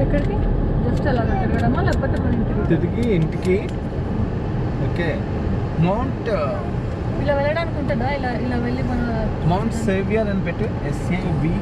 ఎక్కడికి జస్ట్ అలా తిరగడమా లేకపోతే మన తిరిగి ఇంటికి ఓకే మౌంట్ ఇలా వెళ్ళడానికి ఉంటుందా ఇలా ఇలా వెళ్ళి మన మౌంట్ సేవియర్ అని పెట్టు SAVOU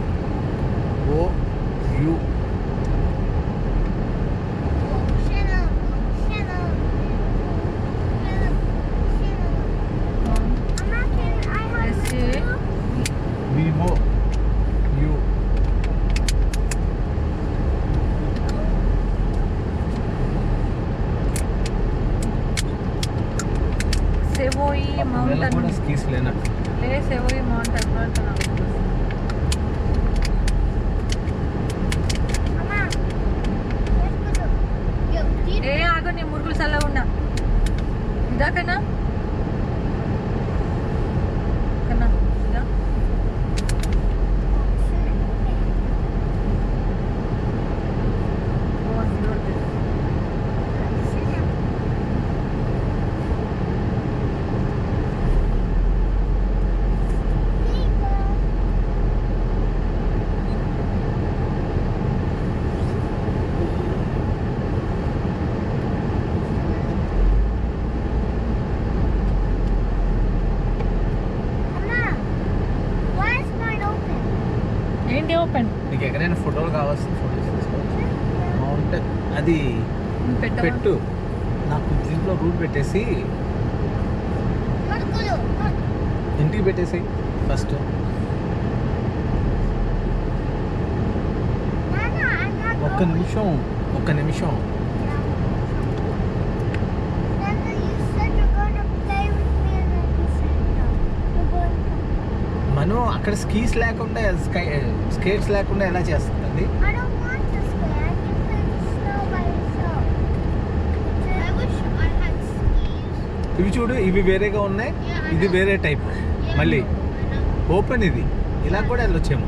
సేవోయి మౌంటైన్ కూడా స్కీస్ లేనట్టు సేవోయి మౌంటైన్ ఏ ఆగు నీ మురుగులు చల్లగా ఉన్నా ఇదాకనా కన్నా ఇదా ఏంటి ఓపెన్ నీకు ఎక్కడైనా ఫోటోలు కావాల్సిన ఫోటోస్ తీసుకోవచ్చు మౌంటైన్ అది పెట్టు నాకు దీంట్లో రూట్ పెట్టేసి ఇంటికి పెట్టేసి ఫస్ట్ ఒక్క నిమిషం మనం అక్కడ స్కీస్ లేకుండా స్కేట్స్ లేకుండా ఎలా చేస్తుంది ఇవి చూడు ఇవి వేరేగా ఉన్నాయి ఇది వేరే టైప్ మళ్ళీ ఓపెన్ ఇది ఇలా కూడా వెళ్ళొచ్చేమో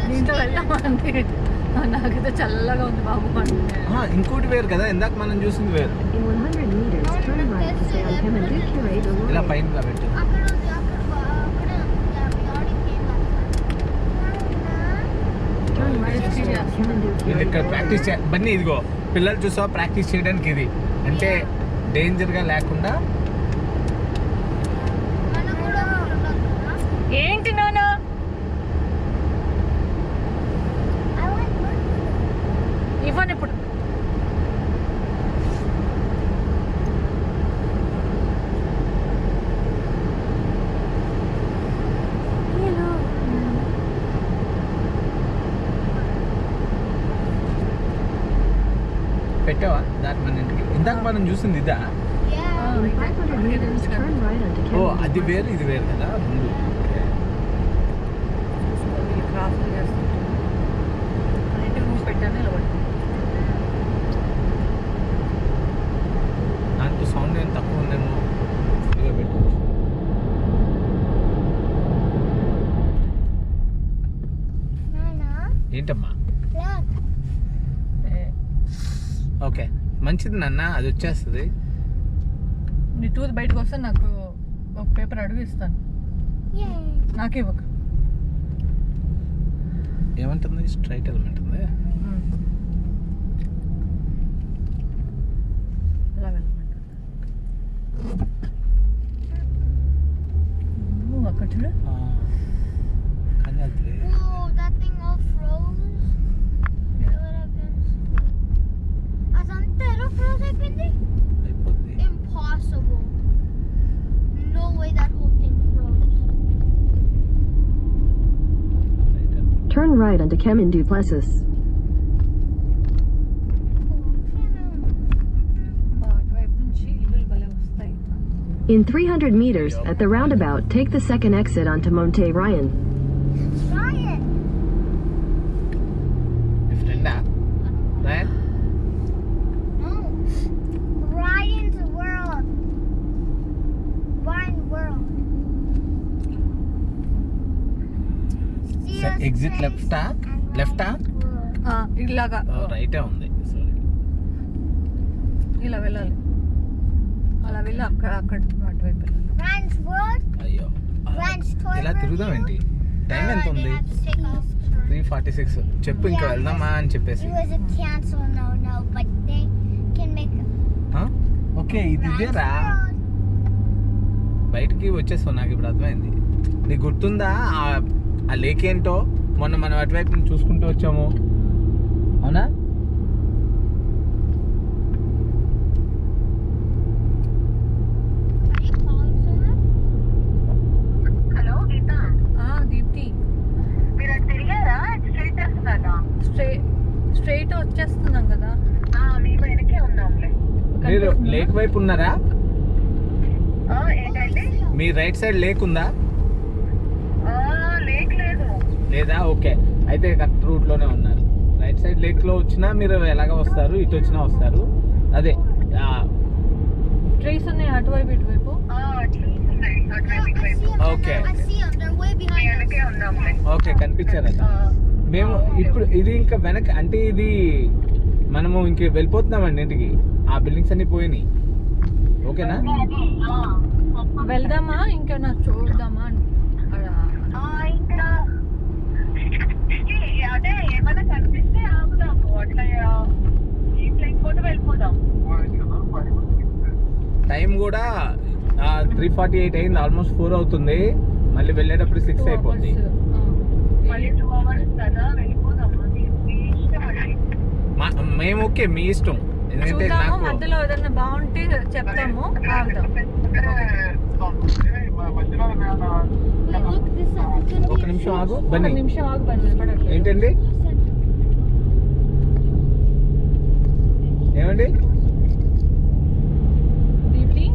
దీంట్లో వెళ్దామంటే నాకైతే చల్లగా ఉంది బాబు ఇంకోటి వేరు కదా ఇందాక మనం చూసింది వేరు ఇలా పైన పెట్టు వీళ్ళు ఇక్కడ ప్రాక్టీస్ బన్నీ ఇదిగో పిల్లలు చూసా ప్రాక్టీస్ చేయడానికి ఇది అంటే డేంజర్గా లేకుండా ఏంటి నాన్న ఇవ్వండి ఇప్పుడు పెట్టావా దాని మన ఇంటికి ఇందాక మనం చూసింది ఇదా ఓ అది వేరు ఇది వేరు కదా ముందు దాంట్లో సౌండ్ ఏం తక్కువ ఉందేమో ఫ్రీగా పెట్టు ఏంటమ్మా ఓకే మంచిది నాన్న అది వచ్చేస్తుంది నీ టూత్ బయటకు వస్తే నాకు ఒక పేపర్ అడుగు ఇస్తాను నాకే ఇవ్వక ఏమంటుంది స్ట్రైట్ ఎలిమెంట్ ఉంది అలా వెళ్ళమంటుంది అక్కడ చూడు కానీ అది అయిపోయింది Impossible. No way that whole thing froze. Turn right onto Kemin Duplessis. In 300 meters, at the roundabout, take the second exit onto Montreal. Ryan. Ryan? No. Ryan's world. Ryan world. Exit left left ఇలాగా రైటే ఉంది sorry ఇలా వెళ్ళాలి అలా వెళ్ళి అక్కడ అటువైపు వెళ్ళాలి Ryan's world. అయ్యో Ryan's toy. ఇలా తిరుగుదాం ఏంటి టైం ఎంత ఉంది They have to take off. 3:46 చెప్పు ఇంకా వెళ్దామా అని చెప్పేసి. It was a cancel, no, but they can make okay ఇది ఇదేరా బయటికి వచ్చేస్తావు. నాకు ఇప్పుడు అర్థమైంది. నీకు గుర్తుందా ఆ లేక్ ఏంటో మొన్న మనం అటువైపు నుంచి చూసుకుంటూ వచ్చాము, అవునా? దీప్తి స్ట్రైట్ వచ్చేస్తున్నాం కదా. మీరు లేక్ వైపు ఉన్నారా? మీ రైట్ సైడ్ లేక్ ఉందా? లేదా? ఓకే, అయితే కరెక్ట్ రూట్ లోనే ఉన్నారు. రైట్ సైడ్ లేక్ లో వచ్చినా మీరు ఎలాగ వస్తారు, ఇటు వచ్చినా వస్తారు. అదే ట్రీస్ ఉన్నాయి అటువైపు ఇటువైపు. ఓకే ఓకే కనిపించారట. మేము ఇప్పుడు ఇది ఇంకా వెనక అంటే ఇది మనము ఇంక వెళ్ళిపోతున్నామండి ఇంటికి. ఆ బిల్డింగ్స్ అన్ని పోయినాయి. ఓకేనా? వెళ్దామా ఇంకేనా చూద్దామా? టైం కూడా 3:48 అయింది. ఆల్మోస్ట్ 4 అవుతుంది. మళ్ళీ వెళ్ళేటప్పుడు 6 అయిపోద్ది. మేము ఓకే, మీ ఇష్టం. ఎందుకంటే నాకు మధ్యలో ఏదైనా బాగుంటే చెప్తాము. ఒక నిమిషం ఆగు బన్నీ. నిమిషం ఆగు. ఏంటండి? ఏమండి? దీప్తి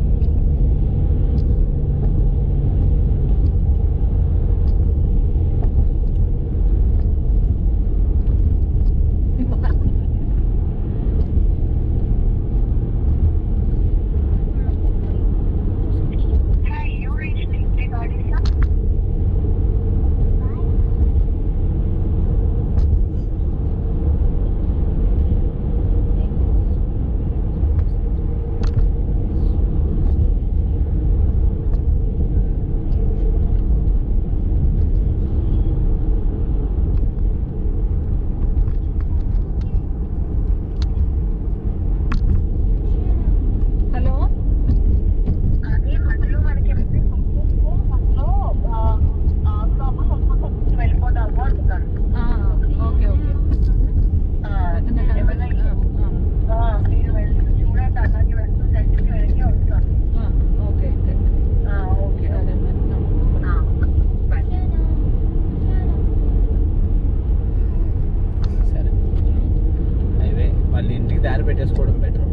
పెట్టేసుకోవడం బెటర్.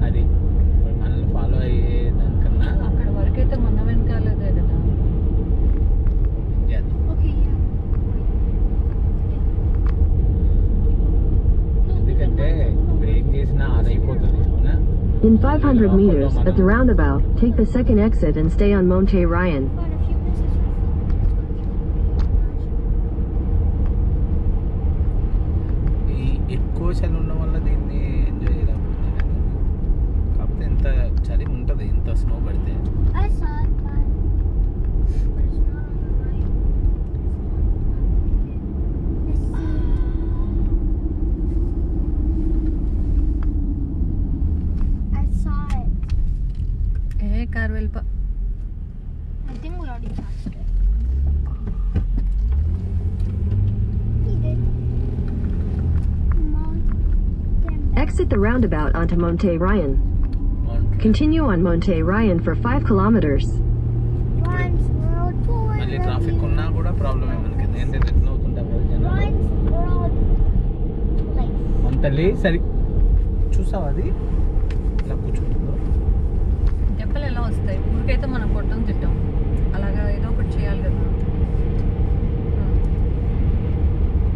అది మనల్ని ఫాలో అయ్యే దానికన్నా అక్కడ వరకు అయితే మన వెనకాలదే కదా. ఎందుకంటే ఇప్పుడు ఏం చేసినా అది అయిపోతుంది, అవునా? In 500 meters, at the roundabout, take the second exit and stay on Monte Ryan. ఎక్కువ చలి ఉండడం వల్ల దీన్ని ఎంజాయ్ చేయలేకపోతున్నా. కాకపోతే ఇంత చలి ఉంటుంది ఇంత స్నో పడితే. కార్ వెళ్ళిపో. I think we already passed it. Exit the roundabout onto Monte Ryan. Continue on Monte Ryan for 5 kilometers. మళ్ళీ ట్రాఫిక్ ఉన్నా కూడా ప్రాబ్లమే మనకి, ఎందుకంటే రిటర్న్ అవుతుంటారు కదా జనాలు. అంతలే సరి చూసావు అది ఇలా కూర్చుంటుందో. దెబ్బలు ఎలా వస్తాయి? ఊరికైతే మనం కొట్టం తిట్టాం, అలాగా ఏదో ఒకటి చేయాలి కదా.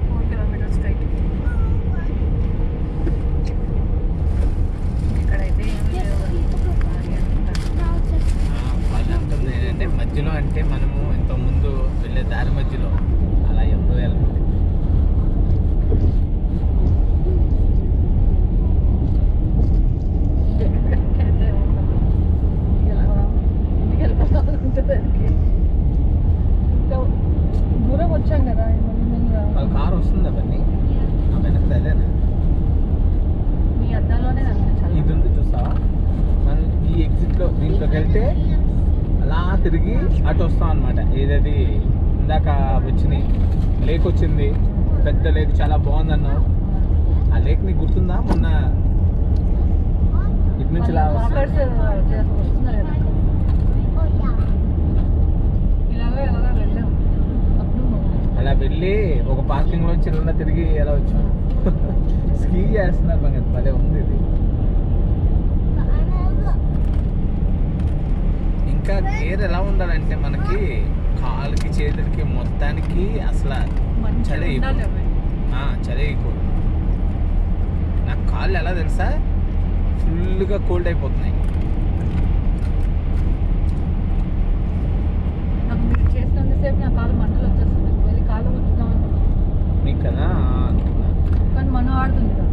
4 kilometers స్ట్రైట్. ఇక్కడైతే వాళ్ళు అంటుంది ఏంటంటే మధ్యలో అంటే మనము ఇంతకుముందు వెళ్ళే దారి మధ్యలో అలా ఎప్పుడు వెళ్ళాలి. దూరం వచ్చాం కదా. వాళ్ళ కారు వస్తుంది అవన్నీ ఆ వెనక్కి అదేనా మీ అద్దంలోనే కనిపించాలి. ఇది ఉంది చూస్తావా మనం ఈ ఎగ్జిట్లో దీంట్లోకి వెళ్తే అలా తిరిగి అటు వస్తాం అనమాట. ఏదది ఇందాక వచ్చినాయి లేక్ వచ్చింది, పెద్ద లేక్, చాలా బాగుందన్నావు. ఆ లేక్ నీకు గుర్తుందా? మొన్న ఇటు నుంచి ఇలా వాకర్స్ వస్తున్నారు కదా, Oh yeah. ఇలాగే వెళ్ళాం. అప్పుడు అలా వెళ్ళి ఒక పార్కింగ్ లోంచి ఇలా తిరిగి ఎలా వచ్చాం. స్కీ చేస్తున్నారు మనకి, భలే ఉంది ఇది. ఇంకా గేర్ ఎలా ఉండాలంటే మనకి కాలుకి చేతులకి మొత్తానికి అసలు మంచిగా చలి ఉండాలి అవి. చలి ఎక్కువ. నాకు కాళ్ళు ఎలా తెలుసా ఫుల్గా కోల్డ్ అయిపోతున్నాయి. నాకు మీరు చేసినంతసేపు నా కాలు మంటలు వచ్చేస్తున్నాయి. వెళ్ళి కాలు కూర్చుదాం నీకు కదా అనుకున్నా. కానీ మనం ఆడుతుంది కదా.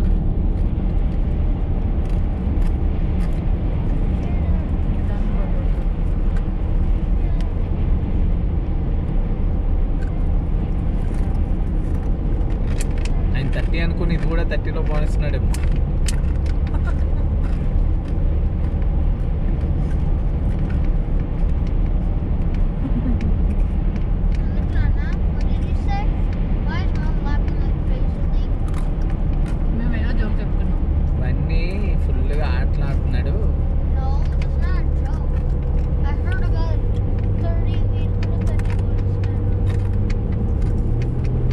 ఆయన 30 అనుకుని ఇది కూడా 30లో పోనిస్తున్నాడేమో. What did you say? Why is mom laughing like crazy? మేము ఏదో జోక్ చెప్పుకున్నాం. ఇవన్నీ ఫుల్గా ఆటలాడుతున్నాడు. No, it's not a joke. I heard about 30 people that do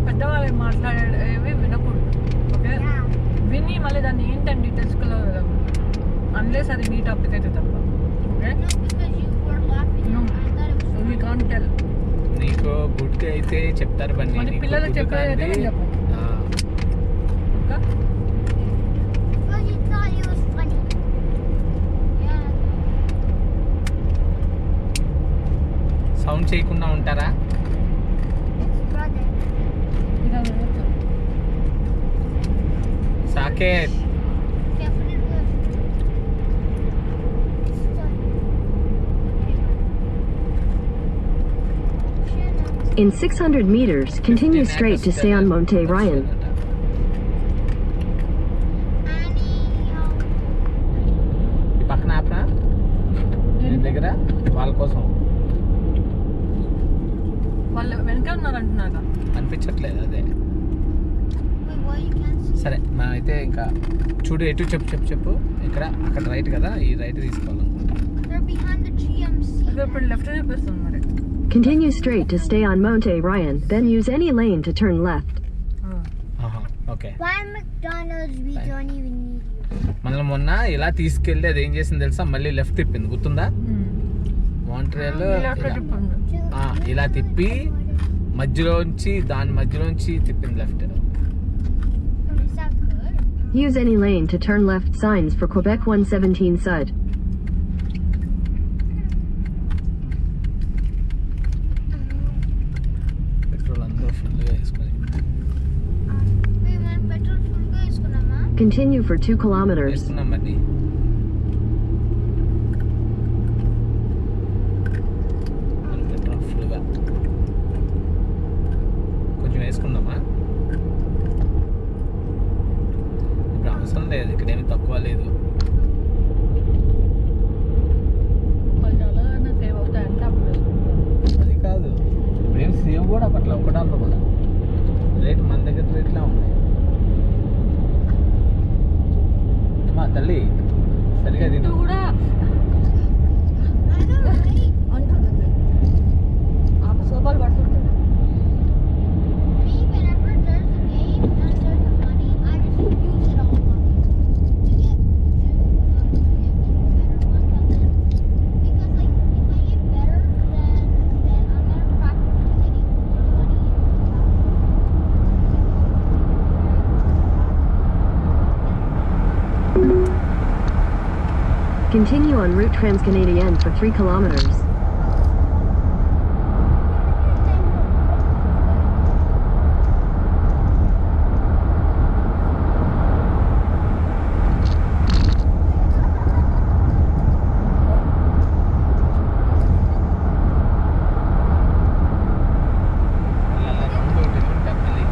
పెద్దవాళ్ళు మాట్లాడేవి వినకూడదు. Okay, Yeah. విని మళ్ళీ దాన్ని ఏంటండి తెలుసుకోలేదు అన్లెస్ అది నీ టాపిక్ అయితే తప్ప. Okay, No, because you were laughing. No. I thought it was we can't tell. నీకు గుడ్ అయితే చెప్తారు బండి, మరి నీకు పిల్లలకు good చెప్పేది అయితే కానిది, నేను చెప్పను. ఆ, okay, Well, you thought it was funny. Yeah. Sound చేయకుండా ఉంటారా? It's brother. ఇలా వినొచ్చు. Saketh Yeah, put it with. In 600 meters, continue straight to stay on Monte Ryan. ఈ పక్కన ఆపనా దీని దగ్గర వాళ్ళ కోసం వాళ్ళు వెనక ఉన్నారు అంటున్నారా? అనిపించట్లేదు. అదే Wait, what? You can't see. సరే మనం అయితే ఇంకా చూడు ఎటు చెప్పు ఇక్కడ అక్కడ రైట్ కదా, ఈ right తీసుకోవాలనుకుంటా. They're behind the GMC. అదే ఇప్పుడు లెఫ్ట్ చూపిస్తుంది మరి. Continue straight to stay on Monte Ryan, then use any lane to turn left. Okay, Why McDonald's? We Fine. don't even need you. మనల్ని మొన్న ఇలా తీసుకెళ్ళి అది ఏం చేసింది తెలుసా, మళ్ళీ లెఫ్ట్ తిప్పింది, గుర్తుందా? మాంట్రియల్ లెఫ్ట్ తిప్పండి. ఇలా తిప్పి దాని మధ్యలోంచి తిప్పింది left. Is that good? Use any lane to turn left. Signs for Quebec 117 Sud. Petrol అందరూ ఫుల్గా వేసుకొని Wait, man, petrol full గా వేసుకున్నామా? Continue for 2 kilometers. వేసుకున్నాం మరి. మనం పెట్రోల్ ఫుల్గా కొంచెం వేసుకుందామా? ఇప్పుడు అవసరం లేదు, ఇక్కడ ఏమి తక్కువ లేదు. $10 సేవ్ అవుతాయంటే అప్పుడు వేసుకుంటాం. అది కాదు, ఇప్పుడేం సేవ్ కూడా అప్పట్లో $1 కూడా రేట్ మన దగ్గర రేట్లా ఉన్నాయి. మా తల్లి సరిగా ఇటు తిను. కూడా I don't wait. అంటుంది ఆ సోపాలు పడుతుంటుంది. Me, whenever there's a game and there's a money, I just use it all up to get better ones. And then, because like if I get better, then I'm gonna practice getting money. Continue on route Transcanadienne for 3 kilometers. అలా round ఒకటి ఉంటా మళ్ళీ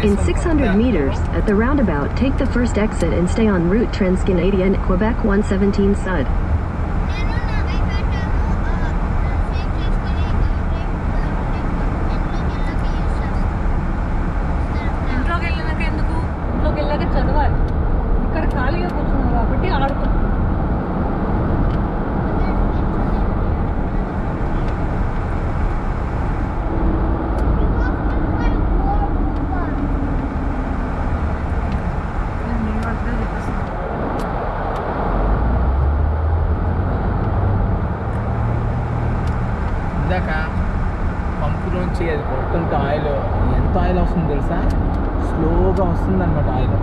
In 600 meters, at the roundabout, take the first exit and stay on route Transcanadian Quebec 117 Sud. ఇంట్లోకి వెళ్ళినాక ఎందుకు? ఇంట్లోకి వెళ్ళాక చదవాలి. ఇక్కడ ఖాళీగా కూర్చున్నాం కాబట్టి ఆడుతాం. ఇందాక పంపులోంచి అది కొడుతుంటే ఆయిల్ ఎంత ఆయిల్ వస్తుంది తెలుసా? స్లోగా వస్తుంది అనమాట ఆయిల్.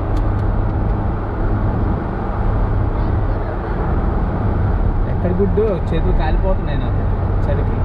ఎక్కడ గుడ్డు చేతులు కాలిపోతున్నాయి నాకు చలికి.